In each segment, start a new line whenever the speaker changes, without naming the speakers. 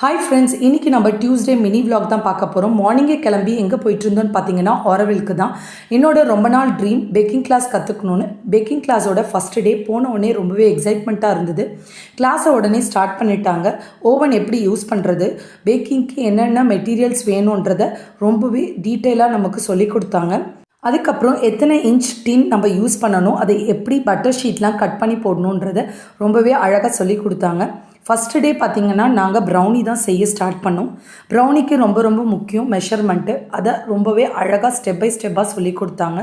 Hi friends, இன்றைக்கி நம்ம Tuesday mini vlog தான் பார்க்க போகிறோம். மார்னிங்கே கிளம்பி எங்கே போயிட்டு இருந்தோன்னு பார்த்தீங்கன்னா ஆரோவிலுக்கு தான். என்னோட ரொம்ப நாள் ட்ரீம் பேக்கிங் கிளாஸ் கற்றுக்கணுன்னு. பேக்கிங் கிளாஸோட ஃபஸ்ட்டு டே போன உடனே ரொம்பவே எக்ஸைட்மெண்ட்டாக இருந்தது. கிளாஸை உடனே ஸ்டார்ட் பண்ணிட்டாங்க. ஓவன் எப்படி யூஸ் பண்ணுறது, பேக்கிங்க்கு என்னென்ன மெட்டீரியல்ஸ் வேணுன்றதை ரொம்பவே டீட்டெயிலாக நமக்கு சொல்லி கொடுத்தாங்க. அதுக்கப்புறம் எத்தனை இன்ச் டின் நம்ம யூஸ் பண்ணணும், அதை எப்படி பட்டர் ஷீட்லாம் கட் பண்ணி போடணுன்றதை ரொம்பவே அழகாக சொல்லி கொடுத்தாங்க. ஃபஸ்ட்டு டே பார்த்திங்கன்னா நாங்கள் ப்ரௌனி தான் செய்ய ஸ்டார்ட் பண்ணோம். ப்ரௌனிக்கு ரொம்ப முக்கியம் மெஷர்மெண்ட்டு. அதை ரொம்பவே அழகாக ஸ்டெப் பை ஸ்டெப்பாக சொல்லி கொடுத்தாங்க.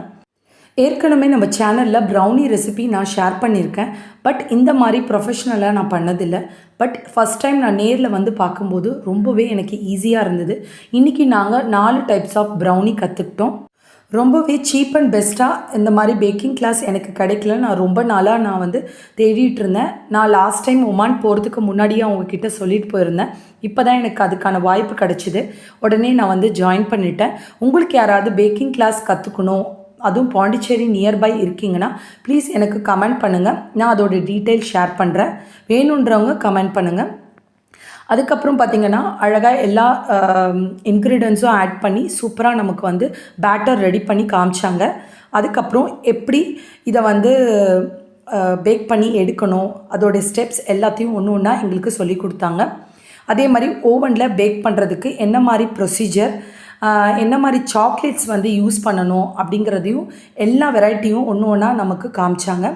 ஏற்கனவே நம்ம சேனலில் ப்ரௌனி ரெசிபி நான் ஷேர் பண்ணியிருக்கேன். பட் இந்த மாதிரி ப்ரொஃபஷ்னலாக நான் பண்ணதில்லை. பட் ஃபஸ்ட் டைம் நான் நேரில் வந்து பார்க்கும்போது ரொம்பவே எனக்கு ஈஸியாக இருந்தது. இன்றைக்கி நாங்கள் 4 டைப்ஸ் ஆஃப் ப்ரௌனி கற்றுக்கிட்டோம். ரொம்பவே சீப் அண்ட் பெஸ்ட்டாக இந்த மாதிரி பேக்கிங் கிளாஸ் எனக்கு கிடைக்கல. நான் ரொம்ப நாளாக நான் தேடிட்டு இருந்தேன். நான் லாஸ்ட் டைம் ஒமான் போகிறதுக்கு முன்னாடியே அவங்கக்கிட்ட சொல்லிட்டு போயிருந்தேன். இப்போ தான் எனக்கு அதுக்கான வாய்ப்பு கிடச்சிது. உடனே நான் ஜாயின் பண்ணிட்டேன். உங்களுக்கு யாராவது பேக்கிங் கிளாஸ் கற்றுக்கணும், அதுவும் பாண்டிச்சேரி நியர்பை இருக்கீங்கன்னா ப்ளீஸ் எனக்கு கமெண்ட் பண்ணுங்கள். நான் அதோடய டீட்டெயில் ஷேர் பண்ணுறேன். வேணுன்றவங்க கமெண்ட் பண்ணுங்கள். அதுக்கப்புறம் பார்த்திங்கன்னா அழகாக எல்லா இன்க்ரீடியன்ஸும் ஆட் பண்ணி சூப்பராக நமக்கு பேட்டர் ரெடி பண்ணி காமிச்சாங்க. அதுக்கப்புறம் எப்படி இதை பேக் பண்ணி எடுக்கணும், அதோடைய ஸ்டெப்ஸ் எல்லாத்தையும் ஒன்று ஒன்றா எங்களுக்கு சொல்லி கொடுத்தாங்க. அதே மாதிரி ஓவனில் பேக் பண்ணுறதுக்கு என்ன மாதிரி ப்ரொசீஜர், என்ன மாதிரி சாக்லேட்ஸ் யூஸ் பண்ணணும் அப்படிங்கிறதையும் எல்லா வெரைட்டியும் ஒன்று ஒன்றா நமக்கு காமிச்சாங்க.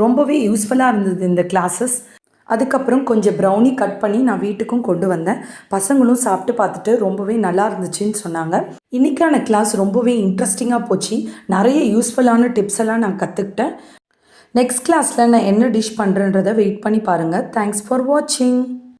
ரொம்பவே யூஸ்ஃபுல்லாக இருந்தது இந்த கிளாஸஸ். அதுக்கப்புறம் கொஞ்சம் ப்ரௌனி கட் பண்ணி நான் வீட்டுக்கும் கொண்டு வந்தேன். பசங்களும் சாப்பிட்டு பார்த்துட்டு ரொம்பவே நல்லா இருந்துச்சுன்னு சொன்னாங்க. இன்றைக்கான கிளாஸ் ரொம்பவே இன்ட்ரெஸ்டிங்காக போச்சு. நிறைய யூஸ்ஃபுல்லான டிப்ஸ் எல்லாம் நான் கற்றுக்கிட்டேன். நெக்ஸ்ட் கிளாஸில் நான் என்ன டிஷ் பண்ணுறேன்றதை வெயிட் பண்ணி பாருங்கள். தேங்க்ஸ் ஃபார் வாட்சிங்.